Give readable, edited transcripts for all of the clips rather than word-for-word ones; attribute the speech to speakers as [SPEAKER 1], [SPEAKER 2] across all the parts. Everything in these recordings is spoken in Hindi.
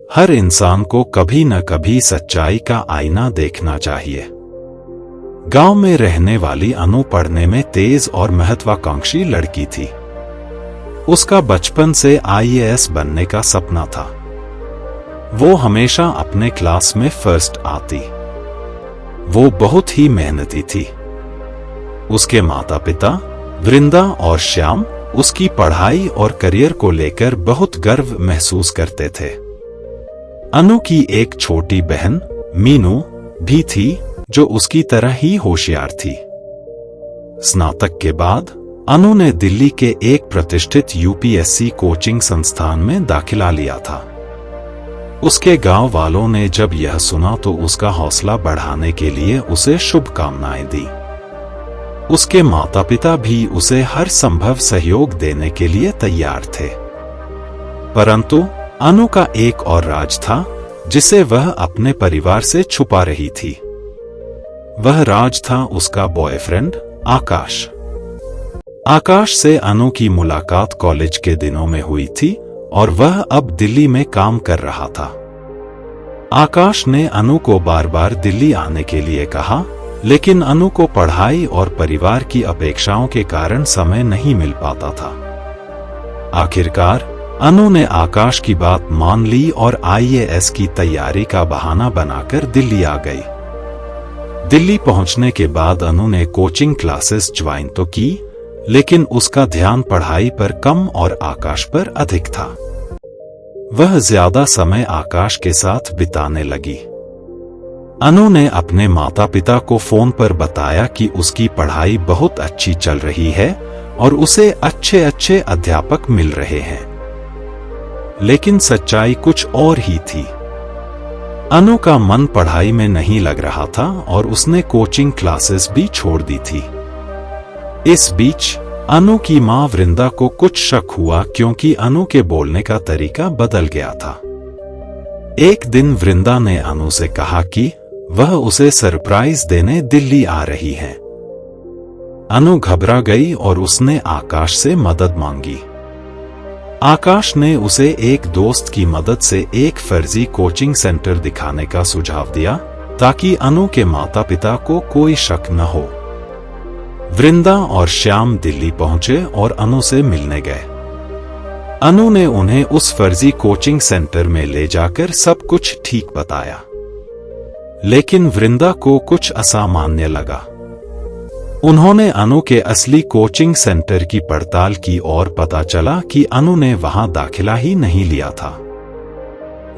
[SPEAKER 1] हर इंसान को कभी न कभी सच्चाई का आईना देखना चाहिए। गांव में रहने वाली अनु पढ़ने में तेज और महत्वाकांक्षी लड़की थी। उसका बचपन से आईएएस बनने का सपना था। वो हमेशा अपने क्लास में फर्स्ट आती। वो बहुत ही मेहनती थी। उसके माता पिता वृंदा और श्याम उसकी पढ़ाई और करियर को लेकर बहुत गर्व महसूस करते थे। अनु की एक छोटी बहन मीनू भी थी जो उसकी तरह ही होशियार थी। स्नातक के बाद अनु ने दिल्ली के एक प्रतिष्ठित यूपीएससी कोचिंग संस्थान में दाखिला लिया था। उसके गांव वालों ने जब यह सुना तो उसका हौसला बढ़ाने के लिए उसे शुभकामनाएं दी। उसके माता पिता भी उसे हर संभव सहयोग देने के लिए तैयार थे। परंतु अनु का एक और राज था जिसे वह अपने परिवार से छुपा रही थी। वह राज था उसका बॉयफ्रेंड आकाश। आकाश से अनु की मुलाकात कॉलेज के दिनों में हुई थी और वह अब दिल्ली में काम कर रहा था। आकाश ने अनु को बार बार दिल्ली आने के लिए कहा, लेकिन अनु को पढ़ाई और परिवार की अपेक्षाओं के कारण समय नहीं मिल पाता था। आखिरकार अनु ने आकाश की बात मान ली और आईएएस की तैयारी का बहाना बनाकर दिल्ली आ गई। दिल्ली पहुंचने के बाद अनु ने कोचिंग क्लासेस ज्वाइन तो की, लेकिन उसका ध्यान पढ़ाई पर कम और आकाश पर अधिक था। वह ज्यादा समय आकाश के साथ बिताने लगी। अनु ने अपने माता पिता को फोन पर बताया कि उसकी पढ़ाई बहुत अच्छी चल रही है और उसे अच्छे अच्छे अध्यापक मिल रहे हैं। लेकिन सच्चाई कुछ और ही थी। अनु का मन पढ़ाई में नहीं लग रहा था और उसने कोचिंग क्लासेस भी छोड़ दी थी। इस बीच अनु की मां वृंदा को कुछ शक हुआ क्योंकि अनु के बोलने का तरीका बदल गया था। एक दिन वृंदा ने अनु से कहा कि वह उसे सरप्राइज देने दिल्ली आ रही है। अनु घबरा गई और उसने आकाश से मदद मांगी। आकाश ने उसे एक दोस्त की मदद से एक फर्जी कोचिंग सेंटर दिखाने का सुझाव दिया ताकि अनु के माता पिता को कोई शक न हो। वृंदा और श्याम दिल्ली पहुंचे और अनु से मिलने गए। अनु ने उन्हें उस फर्जी कोचिंग सेंटर में ले जाकर सब कुछ ठीक बताया, लेकिन वृंदा को कुछ असामान्य लगा। उन्होंने अनु के असली कोचिंग सेंटर की पड़ताल की और पता चला कि अनु ने वहां दाखिला ही नहीं लिया था।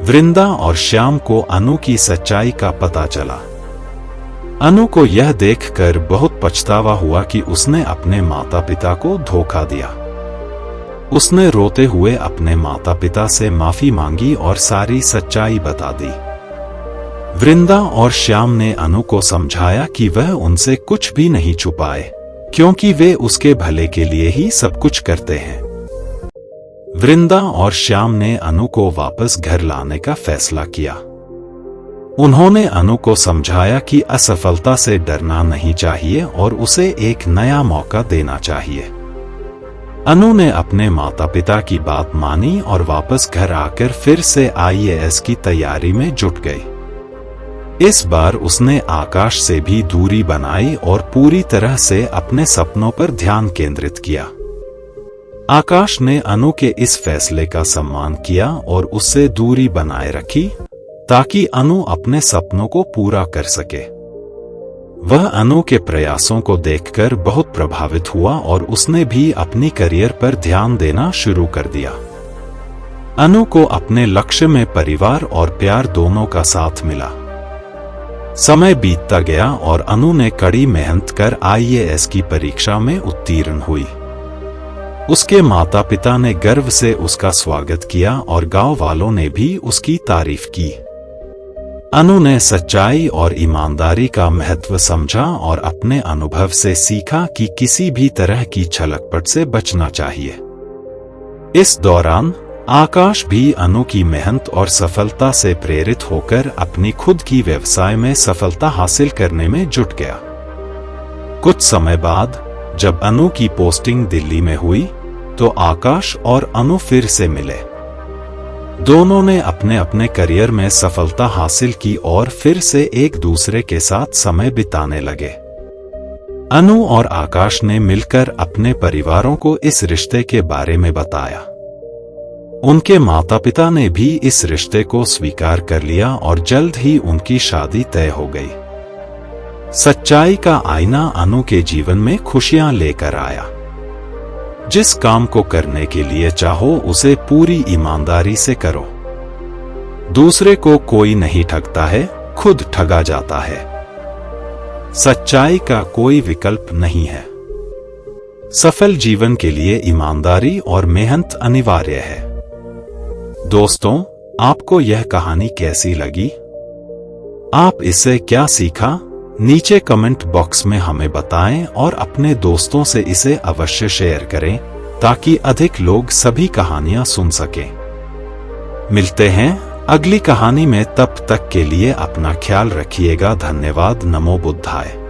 [SPEAKER 1] वृंदा और श्याम को अनु की सच्चाई का पता चला। अनु को यह देखकर बहुत पछतावा हुआ कि उसने अपने माता पिता को धोखा दिया। उसने रोते हुए अपने माता पिता से माफी मांगी और सारी सच्चाई बता दी। वृंदा और श्याम ने अनु को समझाया कि वह उनसे कुछ भी नहीं छुपाए, क्योंकि वे उसके भले के लिए ही सब कुछ करते हैं। वृंदा और श्याम ने अनु को वापस घर लाने का फैसला किया। उन्होंने अनु को समझाया कि असफलता से डरना नहीं चाहिए और उसे एक नया मौका देना चाहिए। अनु ने अपने माता पिता की बात मानी और वापस घर आकर फिर से आईएएस की तैयारी में जुट गई। इस बार उसने आकाश से भी दूरी बनाई और पूरी तरह से अपने सपनों पर ध्यान केंद्रित किया। आकाश ने अनु के इस फैसले का सम्मान किया और उससे दूरी बनाए रखी ताकि अनु अपने सपनों को पूरा कर सके। वह अनु के प्रयासों को देखकर बहुत प्रभावित हुआ और उसने भी अपनी करियर पर ध्यान देना शुरू कर दिया। अनु को अपने लक्ष्य में परिवार और प्यार दोनों का साथ मिला। समय बीतता गया और अनु ने कड़ी मेहनत कर आईएएस की परीक्षा में उत्तीर्ण हुई। उसके माता पिता ने गर्व से उसका स्वागत किया और गांव वालों ने भी उसकी तारीफ की। अनु ने सच्चाई और ईमानदारी का महत्व समझा और अपने अनुभव से सीखा कि किसी भी तरह की छलकपट से बचना चाहिए। इस दौरान आकाश भी अनु की मेहनत और सफलता से प्रेरित होकर अपनी खुद की व्यवसाय में सफलता हासिल करने में जुट गया। कुछ समय बाद जब अनु की पोस्टिंग दिल्ली में हुई तो आकाश और अनु फिर से मिले। दोनों ने अपने अपने करियर में सफलता हासिल की और फिर से एक दूसरे के साथ समय बिताने लगे। अनु और आकाश ने मिलकर अपने परिवारों को इस रिश्ते के बारे में बताया। उनके माता पिता ने भी इस रिश्ते को स्वीकार कर लिया और जल्द ही उनकी शादी तय हो गई। सच्चाई का आईना अनु के जीवन में खुशियां लेकर आया। जिस काम को करने के लिए चाहो उसे पूरी ईमानदारी से करो। दूसरे को कोई नहीं ठगता है, खुद ठगा जाता है। सच्चाई का कोई विकल्प नहीं है। सफल जीवन के लिए ईमानदारी और मेहनत अनिवार्य है। दोस्तों, आपको यह कहानी कैसी लगी? आप इससे क्या सीखा? नीचे कमेंट बॉक्स में हमें बताएं और अपने दोस्तों से इसे अवश्य शेयर करें ताकि अधिक लोग सभी कहानियां सुन सकें। मिलते हैं अगली कहानी में, तब तक के लिए अपना ख्याल रखिएगा। धन्यवाद। नमो बुद्धाय।